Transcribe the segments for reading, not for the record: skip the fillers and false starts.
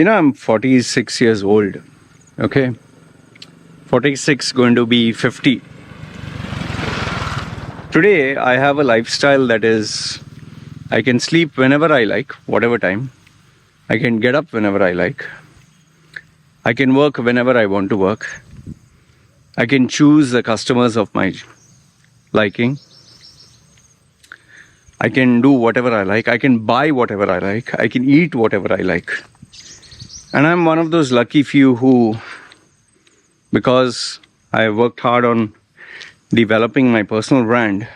I'm 46 years old. Okay. 46 going to be 50. Today, I have a lifestyle that is, I can sleep whenever I like, whatever time. I can get up whenever I like. I can work whenever I want to work. I can choose the customers of my liking. I can do whatever I like. I can buy whatever I like. I can eat whatever I like. And I'm one of those lucky few who, because I worked hard on developing my personal brand,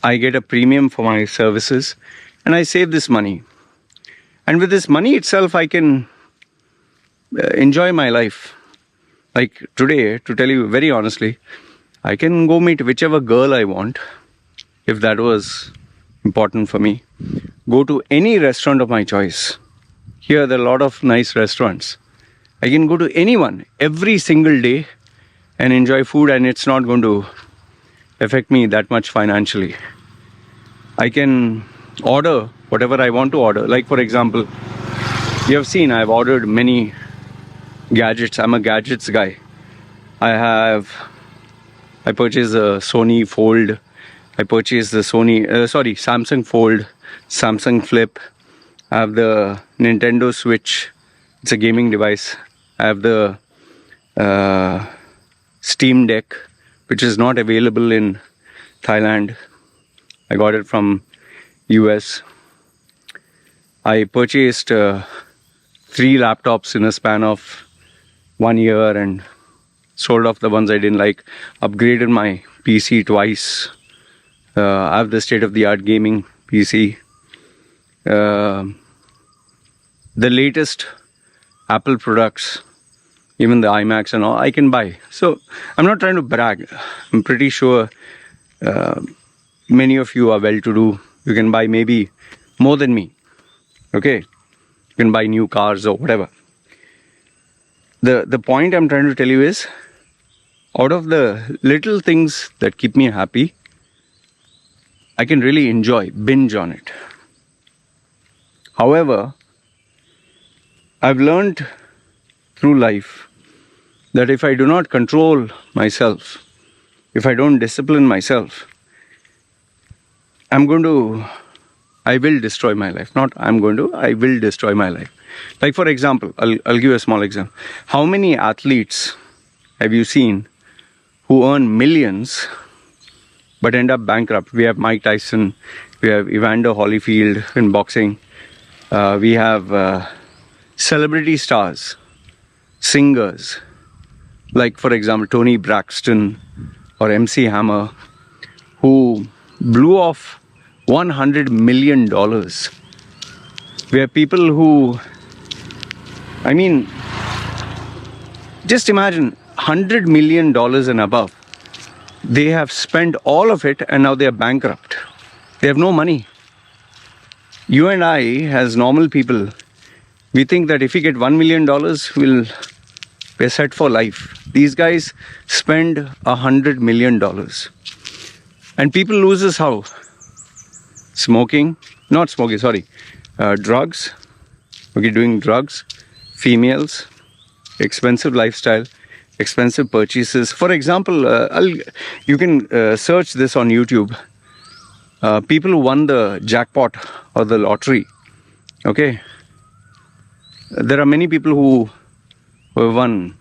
I get a premium for my services and I save this money. And with this money itself, I can enjoy my life. Like today, to tell you very honestly, I can go meet whichever girl I want, if that was important for me. Go to any restaurant of my choice. Here, there are a lot of nice restaurants. I can go to anyone every single day and enjoy food, and it's not going to affect me that much financially. I can order whatever I want to order. Like, for example, you have seen I've ordered many gadgets. I'm a gadgets guy. I purchased a Sony Fold. I purchased the Samsung Fold, Samsung Flip. I have the Nintendo Switch. It's a gaming device. I have the Steam Deck, which is not available in Thailand. I got it from US. I purchased 3 laptops in a span of 1 year and sold off the ones I didn't like. Upgraded my PC twice. I have the state-of-the-art gaming PC. The latest Apple products, even the iMacs and all, I can buy. So I'm not trying to brag. I'm pretty sure many of you are well-to-do. You can buy maybe more than me. Okay? You can buy new cars or whatever. The point I'm trying to tell you is, out of the little things that keep me happy, I can really enjoy, binge on it. However, I've learned through life that if I do not control myself, if I don't discipline myself, I will destroy my life. I will destroy my life. Like, for example, I'll give a small example. How many athletes have you seen who earn millions but end up bankrupt? We have Mike Tyson, we have Evander Holyfield in boxing, we have celebrity stars, singers, like, for example, Tony Braxton or MC Hammer, who blew off $100 million. We have people who, just imagine, $100 million and above. They have spent all of it and now they are bankrupt. They have no money. You and I, as normal people, we think that if we get $1 million, we're set for life. These guys spend $100 million. And people lose this how? Drugs. Okay, doing drugs, females, expensive lifestyle, expensive purchases. For example, you can search this on YouTube. People who won the jackpot or the lottery. Okay, there are many people who have won,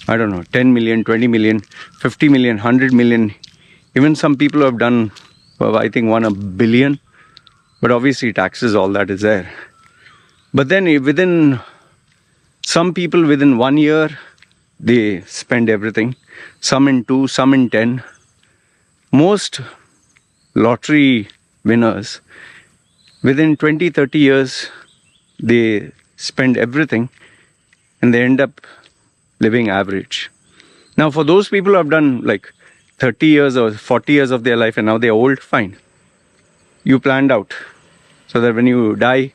10 million, 20 million, 50 million, 100 million. Even some people who have done, won $1 billion. But obviously taxes, all that is there. But then some people within 1 year, they spend everything. Some in 2, some in 10. Most lottery winners, within 20, 30 years, they spend everything and they end up living average. Now, for those people who have done like 30 years or 40 years of their life and now they're old, fine. You planned out so that when you die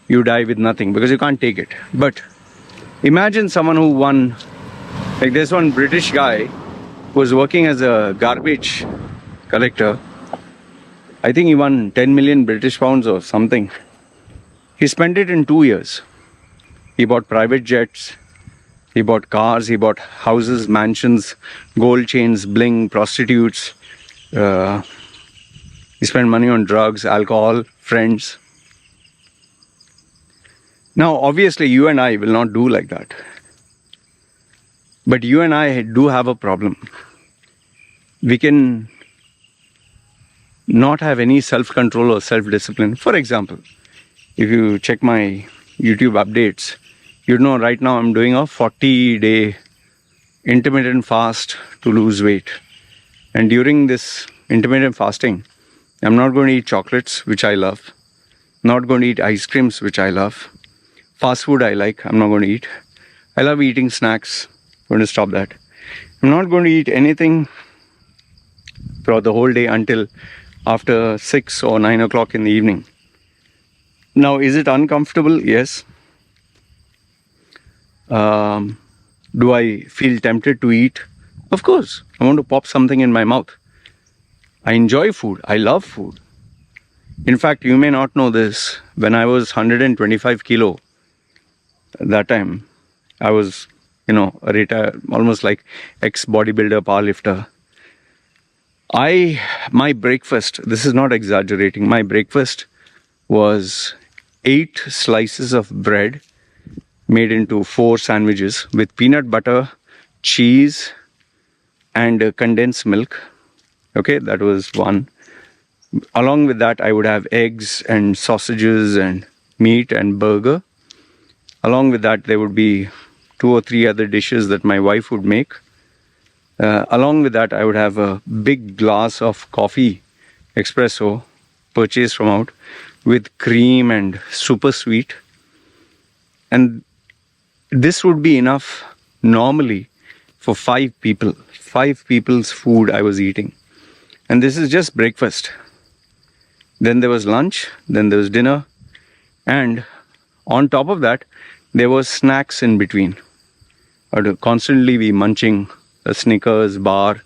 with nothing because you can't take it. But imagine someone who won, like there's one British guy who was working as a garbage collector. I think he won 10 million British pounds or something. He spent it in 2 years. He bought private jets, he bought cars, he bought houses, mansions, gold chains, bling, prostitutes. He spent money on drugs, alcohol, friends. Now, obviously, you and I will not do like that. But you and I do have a problem. We can not have any self-control or self-discipline. For example, if you check my YouTube updates, you know right now I'm doing a 40-day intermittent fast to lose weight. And during this intermittent fasting, I'm not going to eat chocolates, which I love. Not going to eat ice creams, which I love. Fast food I like, I'm not going to eat. I love eating snacks. I'm going to stop that. I'm not going to eat anything throughout the whole day until after 6 or 9 o'clock in the evening. Now, is it uncomfortable? Yes. Do I feel tempted to eat? Of course. I want to pop something in my mouth. I enjoy food. I love food. In fact, you may not know this. When I was 125 kilo, that time, I was, a retired, almost like ex-bodybuilder, powerlifter. My breakfast, this is not exaggerating, my breakfast was 8 slices of bread made into 4 sandwiches with peanut butter, cheese, and condensed milk. Okay, that was one. Along with that, I would have eggs and sausages and meat and burger. Along with that, there would be 2 or 3 other dishes that my wife would make. Along with that, I would have a big glass of coffee, espresso, purchased from out, with cream and super sweet. And this would be enough normally for 5 people. 5 people's food I was eating. And this is just breakfast. Then there was lunch, then there was dinner. And on top of that, there was snacks in between. I would constantly be munching a Snickers bar,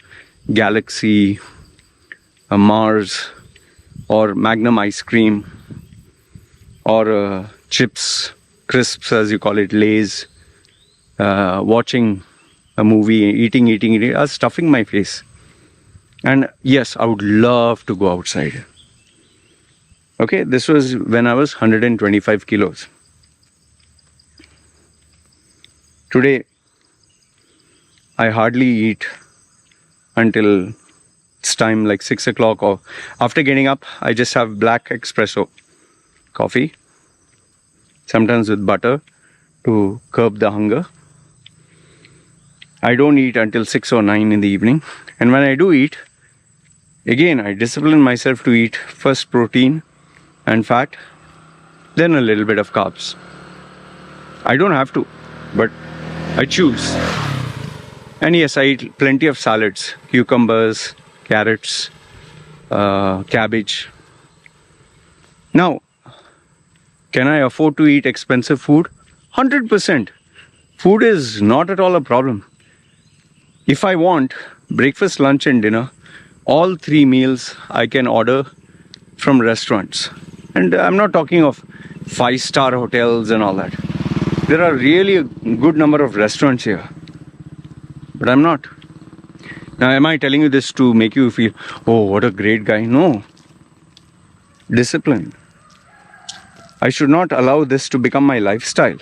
Galaxy, a Mars, or Magnum ice cream, or chips, crisps as you call it, Lays, watching a movie, eating. I was stuffing my face. And yes, I would love to go outside. Okay, this was when I was 125 kilos. Today, I hardly eat until it's time like 6 o'clock, or after getting up, I just have black espresso coffee, sometimes with butter to curb the hunger. I don't eat until 6 or 9 in the evening. And when I do eat, again, I discipline myself to eat first protein and fat, then a little bit of carbs. I don't have to, but I choose. And yes, I eat plenty of salads, cucumbers, carrots, cabbage. Now, can I afford to eat expensive food? 100%. Food is not at all a problem. If I want breakfast, lunch and dinner, all 3 meals I can order from restaurants. And I'm not talking of 5-star hotels and all that. There are really a good number of restaurants here. But I'm not. Now, am I telling you this to make you feel, oh, what a great guy? No. Discipline. I should not allow this to become my lifestyle.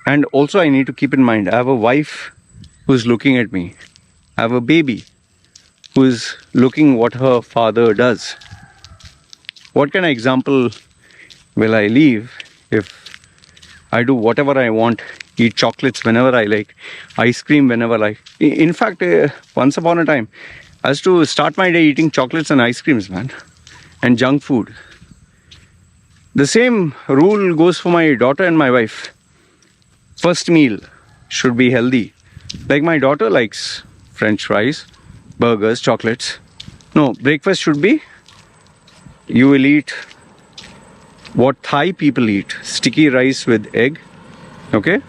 And also I need to keep in mind, I have a wife who's looking at me. I have a baby who is looking what her father does. What kind of example will I leave if I do whatever I want, eat chocolates whenever I like, ice cream whenever I like? In fact, once upon a time, I used to start my day eating chocolates and ice creams, man, and junk food. The same rule goes for my daughter and my wife. First meal should be healthy. Like my daughter likes French fries, burgers, chocolates. No, breakfast should be, you will eat what Thai people eat. Sticky rice with egg, okay?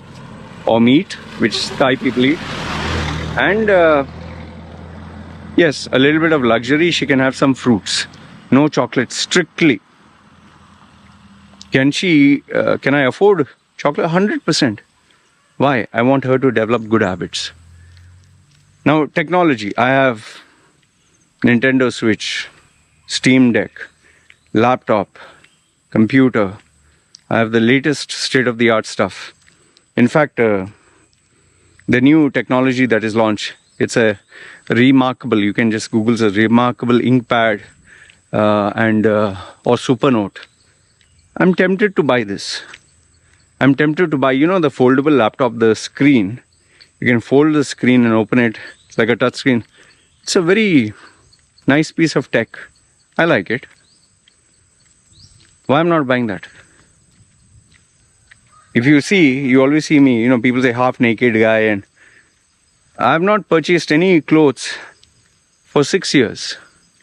Or meat, which Thai people eat. And yes, a little bit of luxury. She can have some fruits. No chocolates, strictly. Can I afford chocolate? 100%. Why? I want her to develop good habits. Now, technology. I have Nintendo Switch, Steam Deck, laptop, computer. I have the latest state-of-the-art stuff. In fact, the new technology that is launched, it's a remarkable, you can just Google a remarkable ink pad or Supernote. I'm tempted to buy this. I'm tempted to buy, the foldable laptop, the screen. You can fold the screen and open it. It's like a touch screen. It's a very nice piece of tech. I like it. Why I'm not buying that? If you see, you always see me, people say half naked guy, and I have not purchased any clothes for 6 years.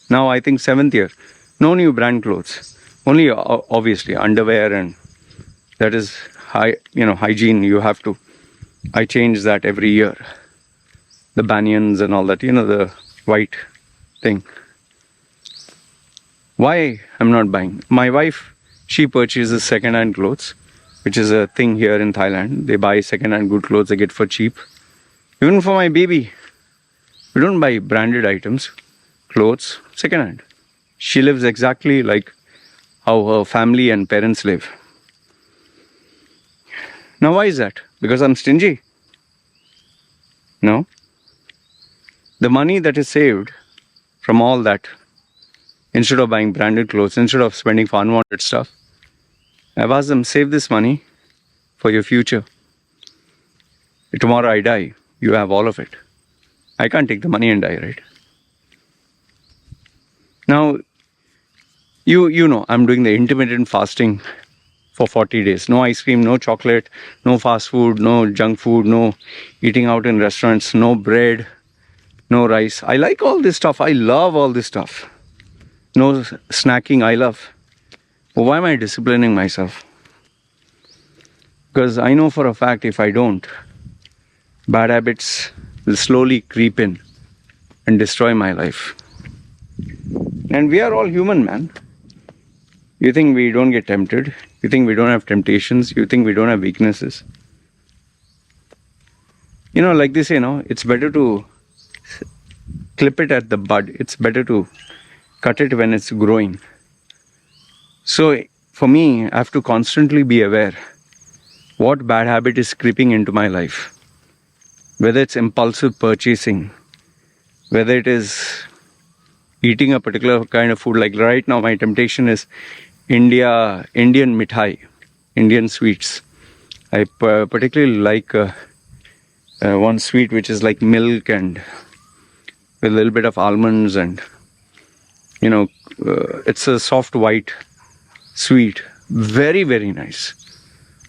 Now I think 7th year. No new brand clothes. Only obviously underwear, and that is hygiene. You have to. I change that every year. The banyans and all that, the white thing. Why I'm not buying? My wife, she purchases second-hand clothes, which is a thing here in Thailand. They buy second-hand good clothes they get for cheap. Even for my baby, we don't buy branded items, clothes, second-hand. She lives exactly like how her family and parents live. Now, why is that? Because I'm stingy? No. The money that is saved from all that, instead of buying branded clothes, instead of spending for unwanted stuff, I've asked them, save this money for your future. Tomorrow I die, you have all of it. I can't take the money and die, right? Now, you know, I'm doing the intermittent fasting for 40 days. No ice cream, no chocolate, no fast food, no junk food, no eating out in restaurants, no bread, no rice. I like all this stuff. I love all this stuff. No snacking, I love. But why am I disciplining myself? Because I know for a fact if I don't, bad habits will slowly creep in and destroy my life. And we are all human, man. You think we don't get tempted? You think we don't have temptations? You think we don't have weaknesses? Like they say, it's better to clip it at the bud. It's better to cut it when it's growing. So for me, I have to constantly be aware what bad habit is creeping into my life. Whether it's impulsive purchasing, whether it is eating a particular kind of food. Like right now, my temptation is Indian mithai, Indian sweets. I particularly like one sweet which is like milk and with a little bit of almonds and, it's a soft white sweet. Very, very nice.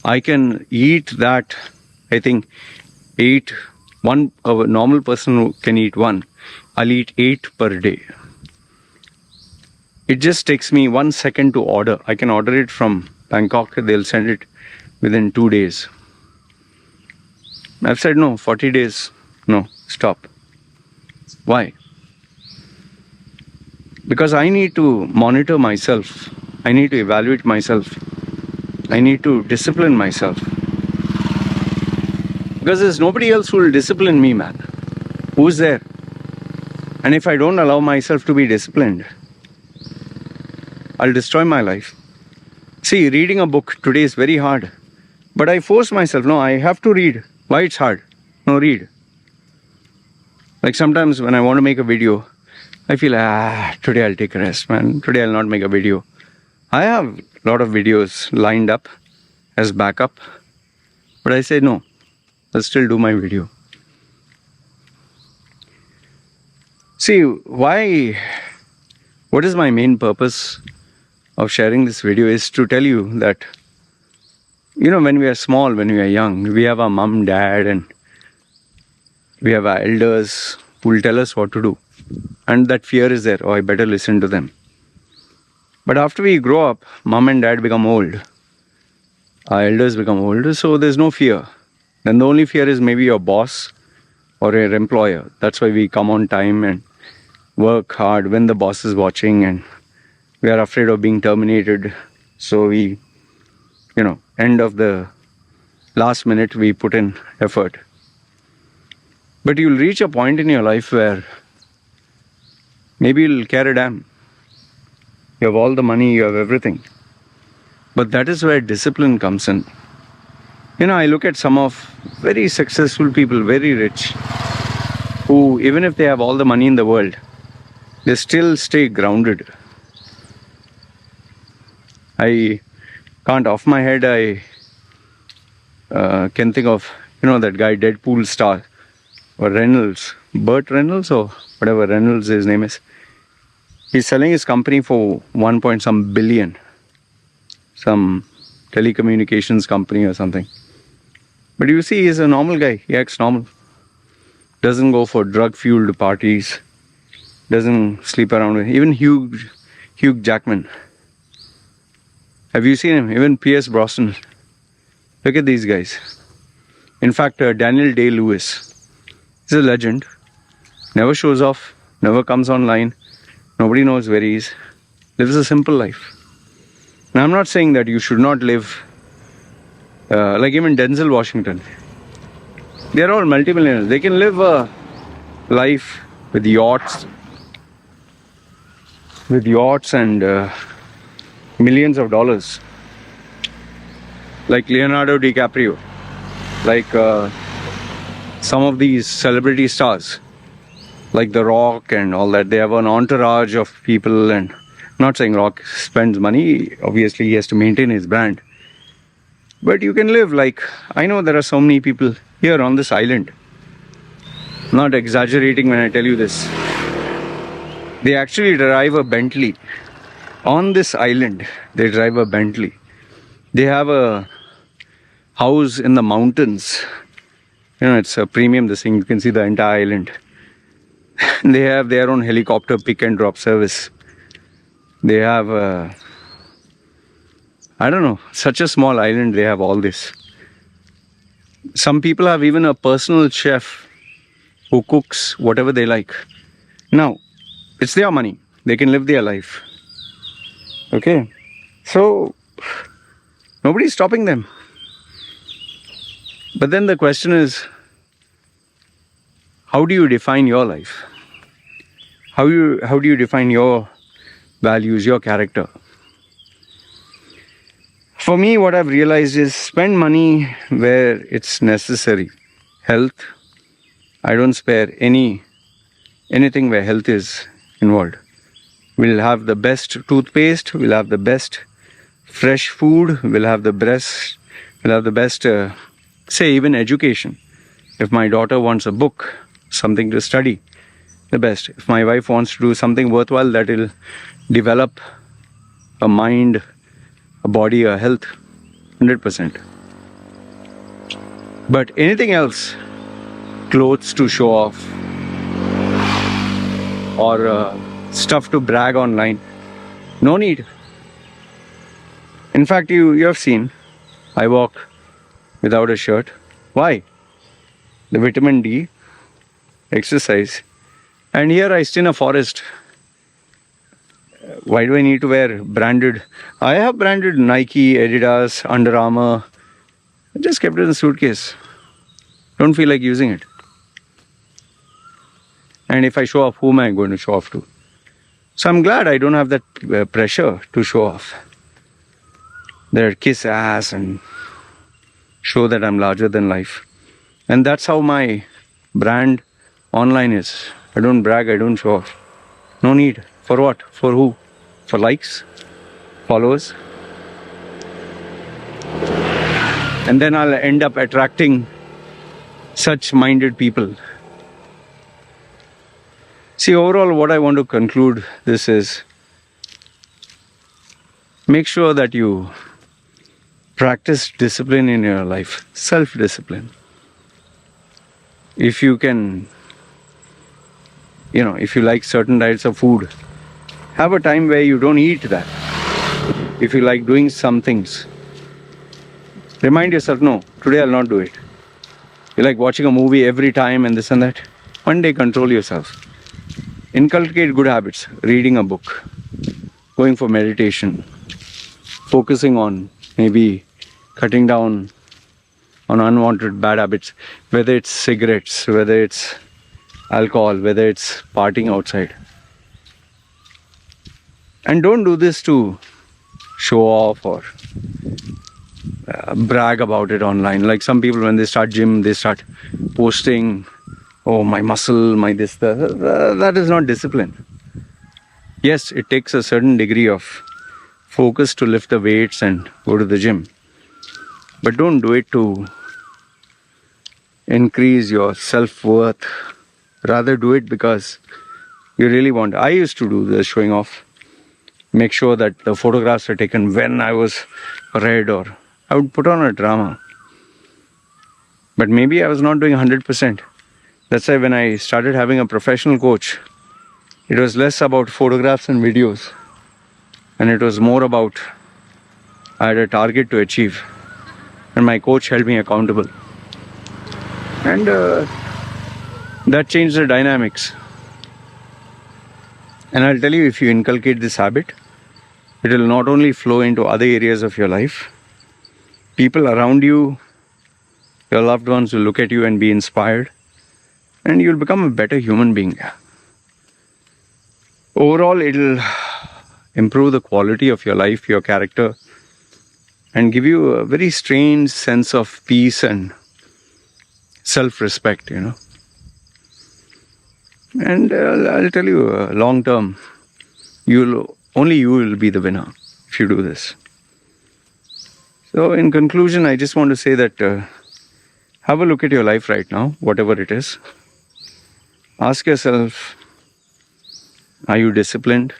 I can eat that, I think, a normal person who can eat one. I'll eat 8 per day. It just takes me 1 second to order. I can order it from Bangkok. They'll send it within 2 days. I've said no, 40 days. No, stop. Why? Because I need to monitor myself. I need to evaluate myself. I need to discipline myself. Because there's nobody else who will discipline me, man. Who's there? And if I don't allow myself to be disciplined, I'll destroy my life. See, reading a book today is very hard. But I force myself. No, I have to read. Why it's hard? No, read. Like sometimes when I want to make a video, I feel, today I'll take a rest, man. Today I'll not make a video. I have a lot of videos lined up as backup. But I say, no, I'll still do my video. See, why? What is my main purpose of sharing this video is to tell you that, when we are small, when we are young, we have our mom, dad, and we have our elders who will tell us what to do. And that fear is there. Oh, I better listen to them. But after we grow up, mom and dad become old. Our elders become old, so there's no fear. Then the only fear is maybe your boss or your employer. That's why we come on time and work hard when the boss is watching, and we are afraid of being terminated. So we end of the last minute we put in effort. But you'll reach a point in your life where maybe you'll care a damn. You have all the money, you have everything. But that is where discipline comes in. I look at some of very successful people, very rich, who even if they have all the money in the world, they still stay grounded. I can't, off my head, I can think of, that guy, Deadpool star, or Reynolds, Burt Reynolds, or whatever Reynolds his name is. He's selling his company for 1 point some billion, some telecommunications company or something. But you see, he's a normal guy. He acts normal. Doesn't go for drug-fueled parties. Doesn't sleep around with even Hugh Jackman. Have you seen him? Even Pierce Brosnan. Look at these guys. In fact, Daniel Day-Lewis is a legend. Never shows off. Never comes online. Nobody knows where he is. Lives a simple life. Now, I'm not saying that you should not live like even Denzel Washington. They're all multimillionaires. They can live a life with yachts and millions of dollars. Like Leonardo DiCaprio, like some of these celebrity stars, like The Rock and all that. They have an entourage of people, and I'm not saying Rock spends money. Obviously, he has to maintain his brand. But you can live like, I know there are so many people here on this island. I'm not exaggerating when I tell you this. They actually drive a Bentley. On this island, they drive a Bentley. They have a house in the mountains. It's a premium, this thing. You can see the entire island. They have their own helicopter pick and drop service. They have such a small island, they have all this. Some people have even a personal chef who cooks whatever they like. Now, it's their money. They can live their life. Okay? So, nobody's stopping them. But then the question is, how do you define your life? How do you define your values, your character? For me, what I've realized is spend money where it's necessary. Health, I don't spare anything where health is involved. We'll have the best toothpaste, we'll have the best fresh food, we'll have the best, say even education. If my daughter wants a book, something to study, the best. If my wife wants to do something worthwhile that will develop a mind, a body, a health, 100%. But anything else, clothes to show off, or stuff to brag online, no need. In fact, you have seen, I walk without a shirt. Why? The vitamin D, exercise. And here I stay in a forest. Why do I need to wear branded? I have branded Nike, Adidas, Under Armour. I just kept it in the suitcase. Don't feel like using it. And if I show off, who am I going to show off to? So I'm glad I don't have that pressure to show off. There, kiss ass and show that I'm larger than life. And that's how my brand online is. I don't brag, I don't show off. No need. For what? For who? For likes? Followers? And then I'll end up attracting such minded people. See, overall, what I want to conclude this is, make sure that you practice discipline in your life, self-discipline. If you can, if you like certain types of food, have a time where you don't eat that. If you like doing some things, remind yourself, no, today I'll not do it. You like watching a movie every time and this and that. One day control yourself. Inculcate good habits, reading a book, going for meditation, focusing on maybe cutting down on unwanted bad habits, whether it's cigarettes, whether it's alcohol, whether it's partying outside. And don't do this to show off or brag about it online. Like some people, when they start gym, they start posting, oh, my muscle, my this, that is not discipline. Yes, it takes a certain degree of focus to lift the weights and go to the gym. But don't do it to increase your self-worth. Rather do it because you really want. I used to do the showing off. Make sure that the photographs are taken when I was red, or I would put on a drama. But maybe I was not doing 100%. That's why when I started having a professional coach, it was less about photographs and videos. And it was more about, I had a target to achieve. And my coach held me accountable. And that changed the dynamics. And I'll tell you, if you inculcate this habit, it will not only flow into other areas of your life. People around you, your loved ones will look at you and be inspired. And you'll become a better human being. Overall, it'll improve the quality of your life, your character, and give you a very strange sense of peace and self-respect, And I'll tell you, long term, only you will be the winner if you do this. So in conclusion, I just want to say that have a look at your life right now, whatever it is. Ask yourself, are you disciplined?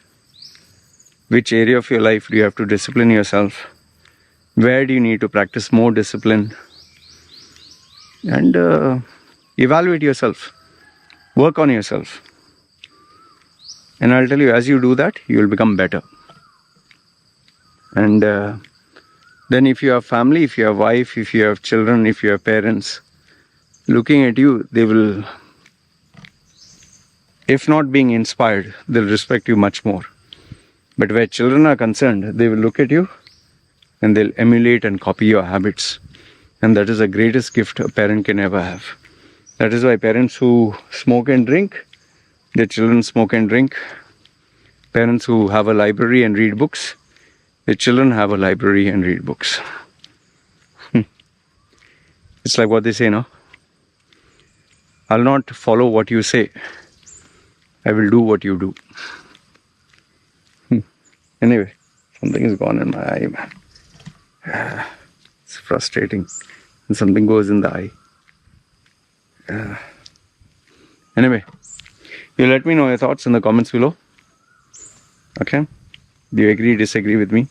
Which area of your life do you have to discipline yourself? Where do you need to practice more discipline? And evaluate yourself. Work on yourself. And I'll tell you, as you do that, you will become better. And then if you have family, if you have wife, if you have children, if you have parents, looking at you, they will, if not being inspired, they'll respect you much more. But where children are concerned, they will look at you and they'll emulate and copy your habits. And that is the greatest gift a parent can ever have. That is why parents who smoke and drink, their children smoke and drink. Parents who have a library and read books, their children have a library and read books. It's like what they say, no? I'll not follow what you say. I will do what you do. Anyway, something is gone in my eye, man. It's frustrating when something goes in the eye. Anyway, you let me know your thoughts in the comments below. Okay? Do you agree, disagree with me?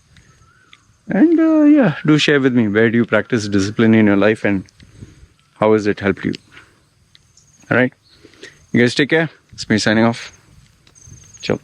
And do share with me, where do you practice discipline in your life and how has it helped you? Alright? You guys take care. It's me signing off. Ciao.